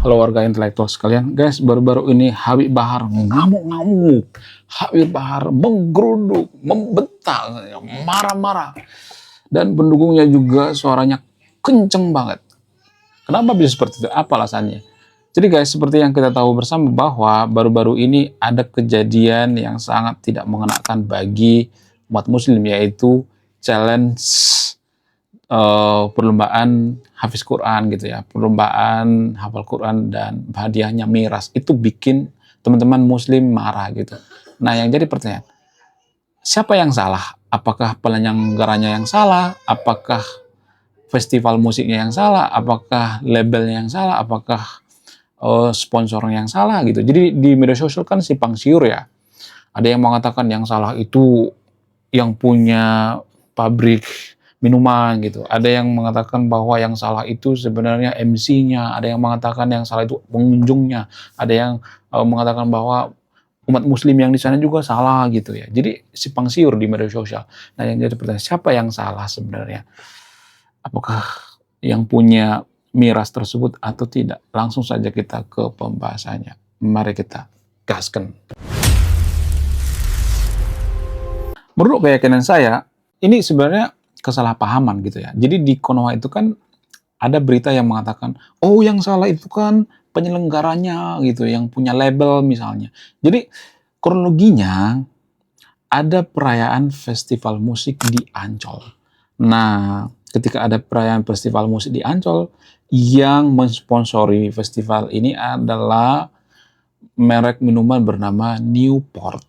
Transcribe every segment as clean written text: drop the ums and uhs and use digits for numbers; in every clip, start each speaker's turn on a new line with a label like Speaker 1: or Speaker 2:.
Speaker 1: Halo warga intelektual sekalian, guys, baru-baru ini Habib Bahar ngamuk-ngamuk, Habib Bahar menggeruduk, membentak, marah-marah, dan pendukungnya juga suaranya kenceng banget. Kenapa bisa seperti itu? Apa alasannya? Jadi guys, seperti yang kita tahu bersama bahwa baru-baru ini ada kejadian yang sangat tidak mengenakan bagi umat muslim, yaitu challenge perlombaan hafiz Quran gitu ya, perlombaan hafal Quran dan hadiahnya miras. Itu bikin teman-teman muslim marah gitu. Nah, yang jadi pertanyaan, siapa yang salah? Apakah penyelenggaranya yang salah? Apakah festival musiknya yang salah? Apakah labelnya yang salah? Apakah sponsornya yang salah gitu? Jadi di media sosial kan simpang siur ya. Ada yang mengatakan yang salah itu yang punya pabrik minuman gitu. Ada yang mengatakan bahwa yang salah itu sebenarnya MC-nya, ada yang mengatakan yang salah itu pengunjungnya, ada yang mengatakan bahwa umat muslim yang di sana juga salah gitu ya. Jadi simpang siur di media sosial. Nah, yang jadi pertanyaan, siapa yang salah sebenarnya? Apakah yang punya miras tersebut atau tidak? Langsung saja kita ke pembahasannya. Mari kita gaskan. Menurut keyakinan saya, ini sebenarnya kesalahpahaman gitu ya. Jadi di Konoha itu kan ada berita yang mengatakan, oh yang salah itu kan penyelenggaranya gitu, yang punya label misalnya. Jadi kronologinya ada perayaan festival musik di Ancol. Nah, ketika ada perayaan festival musik di Ancol, yang mensponsori festival ini adalah merek minuman bernama Newport.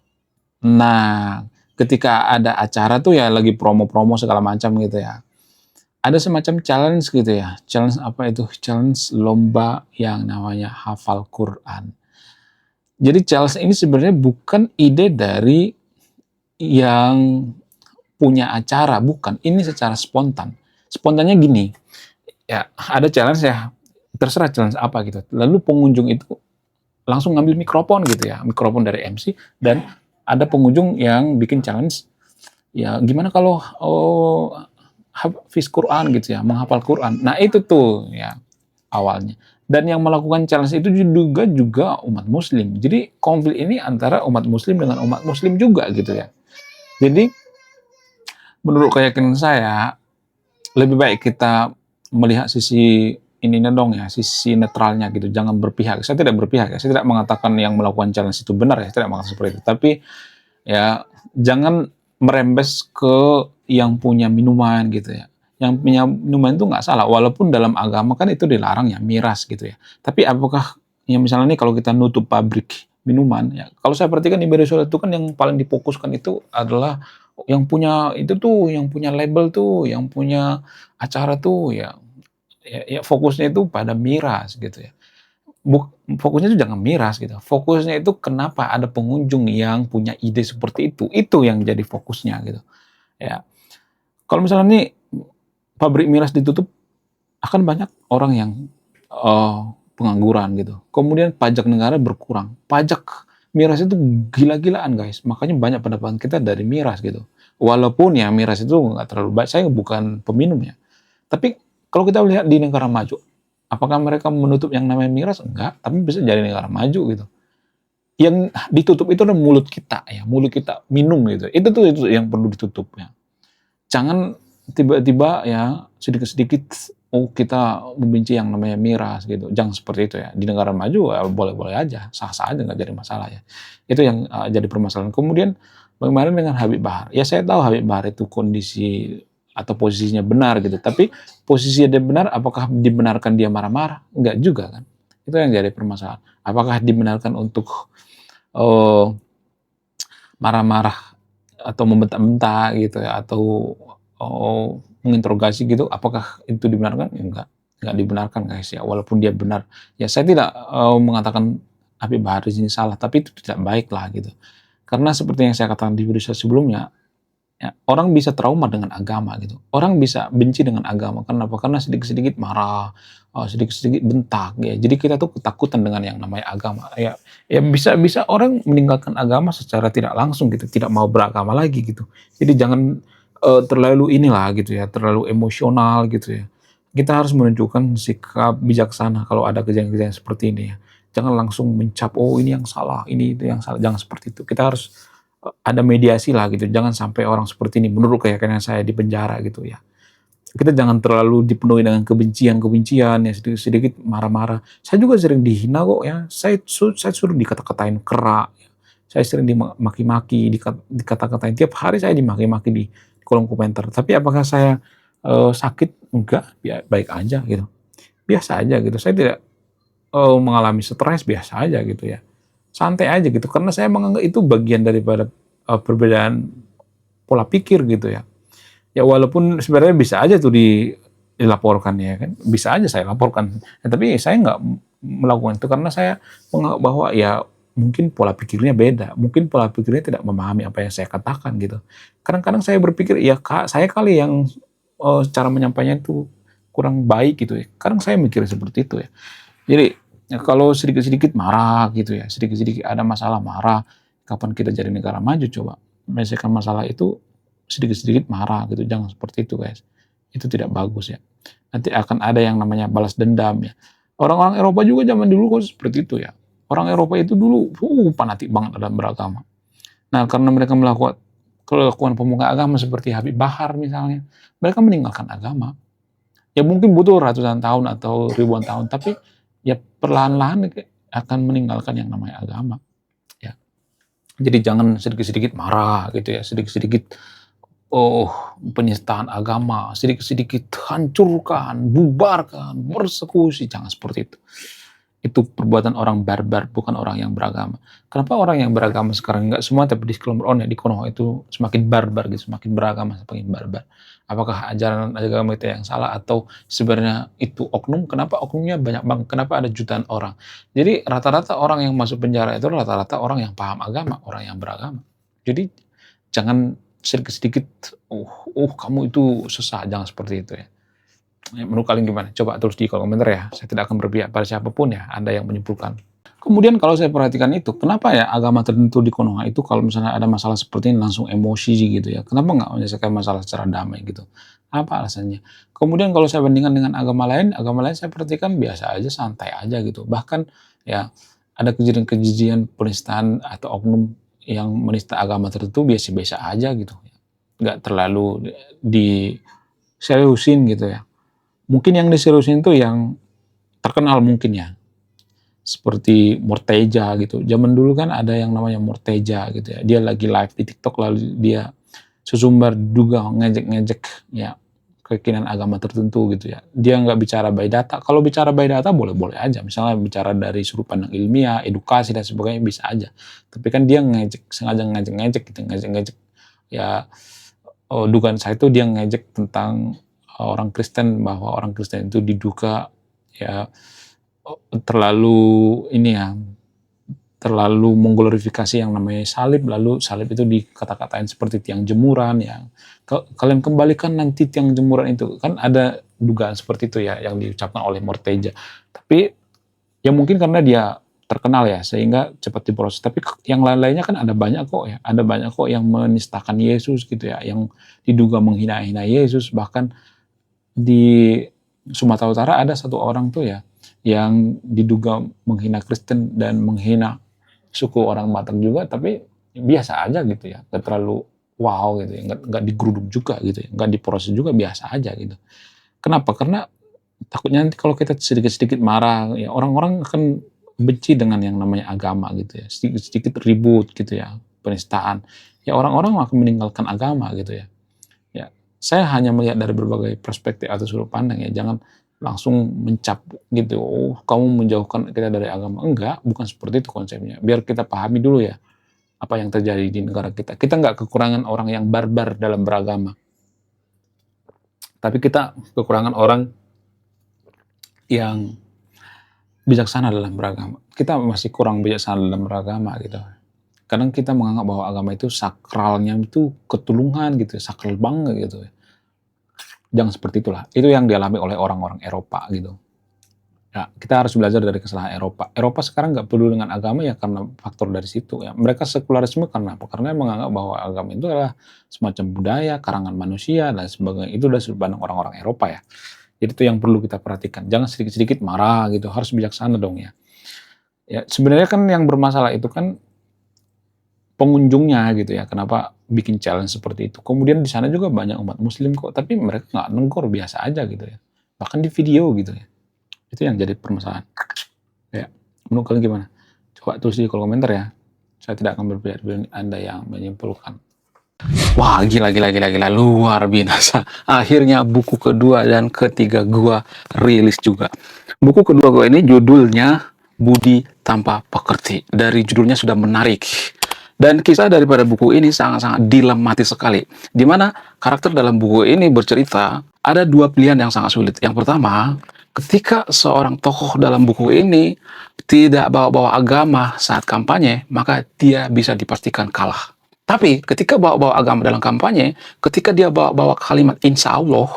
Speaker 1: Nah, ketika ada acara tuh ya lagi promo-promo segala macam gitu ya. Ada semacam challenge gitu ya. Challenge apa itu? Challenge lomba yang namanya hafal Quran. Jadi challenge ini sebenarnya bukan ide dari yang punya acara, bukan. Ini secara spontan. Spontannya gini, ya ada challenge ya, terserah challenge apa gitu. Lalu pengunjung itu langsung ngambil mikrofon gitu ya, mikrofon dari MC, dan ada pengunjung yang bikin challenge, ya gimana kalau hafiz Quran gitu ya, menghafal Quran. Nah itu tuh ya awalnya. Dan yang melakukan challenge itu juga umat muslim. Jadi konflik ini antara umat muslim dengan umat muslim juga gitu ya. Jadi menurut keyakinan saya, lebih baik kita melihat sisi ininya dong ya, sisi netralnya gitu, jangan berpihak. Saya tidak berpihak ya, saya tidak mengatakan yang melakukan challenge itu benar ya, saya tidak mengatakan seperti itu. Tapi ya jangan merembes ke yang punya minuman gitu ya. Yang punya minuman itu nggak salah, walaupun dalam agama kan itu dilarang ya, miras gitu ya. Tapi apakah ya misalnya nih kalau kita nutup pabrik minuman ya, kalau saya perhatikan di media sosial itu kan yang paling difokuskan itu adalah yang punya itu tuh, yang punya label tuh, yang punya acara tuh ya, ya fokusnya itu pada miras gitu ya. Fokusnya itu jangan miras gitu. Fokusnya itu kenapa ada pengunjung yang punya ide seperti itu yang jadi fokusnya gitu. Ya, kalau misalnya nih pabrik miras ditutup, akan banyak orang yang pengangguran gitu. Kemudian pajak negara berkurang. Pajak miras itu gila-gilaan guys. Makanya banyak pendapatan kita dari miras gitu. Walaupun ya miras itu nggak terlalu baik. Saya bukan peminum ya. Tapi kalau kita lihat di negara maju, apakah mereka menutup yang namanya miras? Enggak, tapi bisa jadi negara maju gitu. Yang ditutup itu adalah mulut kita ya, mulut kita minum gitu. Itu yang perlu ditutup ya. Jangan tiba-tiba ya sedikit-sedikit kita membenci yang namanya miras gitu. Jangan seperti itu ya. Di negara maju ya, boleh-boleh aja, sah-sah aja nggak jadi masalah ya. Itu yang jadi permasalahan. Kemudian bagaimana dengan Habib Bahar? Ya saya tahu Habib Bahar itu kondisi atau posisinya benar gitu. Tapi posisinya dia benar, apakah dibenarkan dia marah-marah? Enggak juga kan. Itu yang jadi permasalahan. Apakah dibenarkan untuk marah-marah atau membentak-bentak gitu ya, atau menginterogasi gitu, apakah itu dibenarkan? Enggak dibenarkan guys ya, walaupun dia benar. Ya saya tidak mengatakan Habib Bahar di sini salah, tapi itu tidak baik lah gitu. Karena seperti yang saya katakan di video saya sebelumnya, ya, orang bisa trauma dengan agama gitu. Orang bisa benci dengan agama. Kenapa? Karena sedikit-sedikit marah, sedikit-sedikit bentak ya. Jadi kita tuh ketakutan dengan yang namanya agama. Ya, ya bisa orang meninggalkan agama secara tidak langsung gitu, tidak mau beragama lagi gitu. Jadi jangan terlalu inilah gitu ya, terlalu emosional gitu ya. kita harus menunjukkan sikap bijaksana kalau ada kejadian-kejadian seperti ini ya. Jangan langsung mencap, oh ini yang salah, ini itu yang salah. Jangan seperti itu. Kita harus ada mediasi lah gitu. Jangan sampai orang seperti ini menurut keyakinan saya di penjara gitu ya. Kita jangan terlalu dipenuhi dengan kebencian-kebencian ya, sedikit-sedikit marah-marah. Saya juga sering dihina kok ya. Saya suruh dikata-katain kerak. Ya. Saya sering dimaki-maki, dikata-katain. Tiap hari saya dimaki-maki di kolom komentar. Tapi apakah saya sakit? Enggak, baik aja gitu. Biasa aja gitu. Saya tidak mengalami stres, biasa aja gitu ya. Santai aja gitu. Karena saya menganggap itu bagian daripada perbedaan pola pikir gitu ya. Ya walaupun sebenarnya bisa aja tuh dilaporkan ya kan, bisa aja saya laporkan. Ya, tapi saya nggak melakukan itu karena saya menganggap bahwa ya mungkin pola pikirnya beda, mungkin pola pikirnya tidak memahami apa yang saya katakan gitu. Kadang-kadang saya berpikir ya saya kali yang cara menyampaikannya itu kurang baik gitu ya. Kadang saya mikir seperti itu ya. Jadi ya, kalau sedikit-sedikit marah gitu ya, sedikit-sedikit ada masalah marah, kapan kita jadi negara maju coba? Menyelesaikan masalah itu sedikit-sedikit marah gitu, jangan seperti itu guys. Itu tidak bagus ya. Nanti akan ada yang namanya balas dendam ya. Orang-orang Eropa juga zaman dulu kok seperti itu ya. Orang Eropa itu dulu fanatik banget dalam beragama. Nah, karena mereka melakukan kelakuan pemuka agama seperti Habib Bahar misalnya, mereka meninggalkan agama. Ya mungkin butuh ratusan tahun atau ribuan tahun, tapi ya perlahan-lahan akan meninggalkan yang namanya agama. Ya. Jadi jangan sedikit-sedikit marah gitu ya, sedikit-sedikit penistaan agama, sedikit-sedikit hancurkan, bubarkan, persekusi, jangan seperti itu. Itu perbuatan orang barbar, bukan orang yang beragama. Kenapa orang yang beragama sekarang nggak semua tapi di Konoha di Konoha itu semakin barbar gitu, semakin beragama, semakin barbar. Apakah ajaran agama itu yang salah atau sebenarnya itu oknum? Kenapa oknumnya banyak banget? Kenapa ada jutaan orang? Jadi rata-rata orang yang masuk penjara itu rata-rata orang yang paham agama, orang yang beragama. Jadi jangan sedikit-sedikit, kamu itu sesat, jangan seperti itu ya. Menurut kalian gimana? Coba tulis di kolom komentar ya. Saya tidak akan berpihak pada siapapun ya, Anda yang menyimpulkan. Kemudian kalau saya perhatikan itu, kenapa ya agama tertentu di Konoha itu kalau misalnya ada masalah seperti ini langsung emosi gitu ya? Kenapa nggak menyelesaikan masalah secara damai gitu? Apa alasannya? Kemudian kalau saya bandingkan dengan agama lain saya perhatikan biasa aja, santai aja gitu. Bahkan ya ada kejadian-kejadian penistaan atau oknum yang menista agama tertentu biasa-biasa aja gitu. Nggak terlalu diseriusin gitu ya. Mungkin yang diseriusin itu yang terkenal mungkin ya. Seperti Morteja gitu. Zaman dulu kan ada yang namanya Morteja gitu ya. Dia lagi live di TikTok lalu dia sesumbar juga ngejek-ngejek ya keyakinan agama tertentu gitu ya. Dia nggak bicara by data. Kalau bicara by data boleh-boleh aja. Misalnya bicara dari sudut pandang ilmiah, edukasi dan sebagainya bisa aja. Tapi kan dia sengaja ngejek-ngejek gitu, ngejek-ngejek ya dugaan saya itu dia ngejek tentang orang Kristen, bahwa orang Kristen itu diduga ya terlalu mengglorifikasi yang namanya salib, lalu salib itu dikata-katain seperti tiang jemuran ya. Kalian kembalikan nanti tiang jemuran itu, kan ada dugaan seperti itu ya yang diucapkan oleh Morteja. Tapi ya mungkin karena dia terkenal ya sehingga cepat diproses. Tapi yang lain-lainnya kan ada banyak kok ya, ada banyak kok yang menistakan Yesus gitu ya, yang diduga menghina-hina Yesus. Bahkan di Sumatera Utara ada satu orang tuh ya yang diduga menghina Kristen dan menghina suku orang Batak juga, tapi biasa aja gitu ya, nggak terlalu wow gitu ya, nggak digeruduk juga gitu ya, nggak diproses juga, biasa aja gitu. Kenapa? Karena takutnya nanti kalau kita sedikit-sedikit marah ya orang-orang akan benci dengan yang namanya agama gitu ya, sedikit-sedikit ribut gitu ya, penistaan ya, orang-orang akan meninggalkan agama gitu ya. Saya hanya melihat dari berbagai perspektif atau sudut pandang ya, jangan langsung mencap gitu, kamu menjauhkan kita dari agama. Enggak, bukan seperti itu konsepnya. Biar kita pahami dulu ya, apa yang terjadi di negara kita. Kita nggak kekurangan orang yang barbar dalam beragama. Tapi kita kekurangan orang yang bijaksana dalam beragama. Kita masih kurang bijaksana dalam beragama gitu. Kadang kita menganggap bahwa agama itu sakralnya itu ketulungan gitu, sakral banget gitu. Jangan seperti itulah. Itu yang dialami oleh orang-orang Eropa gitu. Ya, kita harus belajar dari kesalahan Eropa. Eropa sekarang nggak peduli dengan agama ya karena faktor dari situ ya. Mereka sekularisme karena apa? Karena menganggap bahwa agama itu adalah semacam budaya, karangan manusia dan sebagainya. Itu udah sudut pandang orang-orang Eropa ya. Itu yang perlu kita perhatikan. Jangan sedikit-sedikit marah gitu, harus bijaksana dong ya. Ya, sebenarnya kan yang bermasalah itu kan pengunjungnya gitu ya. Kenapa bikin challenge seperti itu? Kemudian di sana juga banyak umat muslim kok, tapi mereka nggak negor, biasa aja gitu ya. Bahkan di video gitu ya. Itu yang jadi permasalahan. Ya, menurut kalian gimana? Coba tulis di kolom komentar ya. Saya tidak akan berpihak, Anda yang menyimpulkan. Wah, gila, luar biasa. Akhirnya buku kedua dan ketiga gua rilis juga. Buku kedua gua ini judulnya Budi Tanpa Pekerti. Dari judulnya sudah menarik. Dan kisah daripada buku ini sangat-sangat dilematis sekali. Di mana karakter dalam buku ini bercerita, ada dua pilihan yang sangat sulit. Yang pertama, ketika seorang tokoh dalam buku ini tidak bawa-bawa agama saat kampanye, maka dia bisa dipastikan kalah. Tapi ketika bawa-bawa agama dalam kampanye, ketika dia bawa-bawa kalimat insya Allah,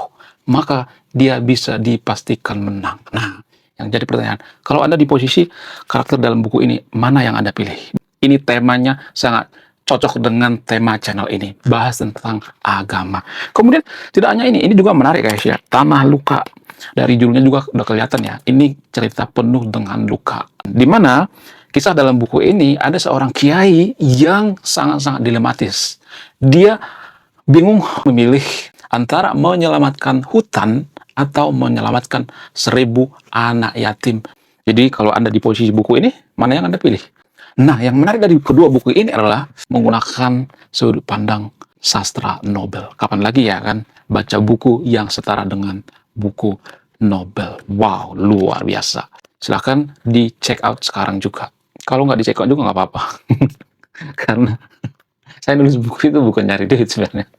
Speaker 1: maka dia bisa dipastikan menang. Nah, yang jadi pertanyaan, kalau Anda di posisi karakter dalam buku ini, mana yang Anda pilih? Ini temanya sangat cocok dengan tema channel ini, bahas tentang agama. Kemudian tidak hanya ini juga menarik guys ya, Tanah Luka. Dari judulnya juga udah kelihatan ya, ini cerita penuh dengan luka. Dimana kisah dalam buku ini ada seorang kiai yang sangat-sangat dilematis. Dia bingung memilih antara menyelamatkan hutan atau menyelamatkan 1000 anak yatim. Jadi kalau Anda di posisi buku ini, mana yang Anda pilih? Nah, yang menarik dari kedua buku ini adalah menggunakan sudut pandang sastra Nobel. Kapan lagi ya kan baca buku yang setara dengan buku Nobel. Wow, luar biasa. Silahkan di check out sekarang juga. Kalau nggak di check out juga nggak apa-apa. Karena saya nulis buku itu bukan nyari duit sebenarnya.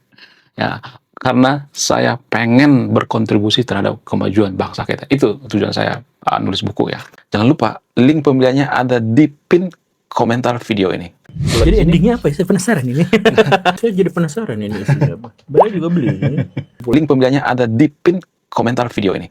Speaker 1: Ya, karena saya pengen berkontribusi terhadap kemajuan bangsa kita. Itu tujuan saya nulis buku ya. Jangan lupa, link pembeliannya ada di pin komentar video ini.
Speaker 2: Jadi endingnya apa ya? Saya penasaran ini. Saya jadi penasaran ini isinya apa. Saya juga beli ini.
Speaker 1: Link pembeliannya ada di pin komentar video ini.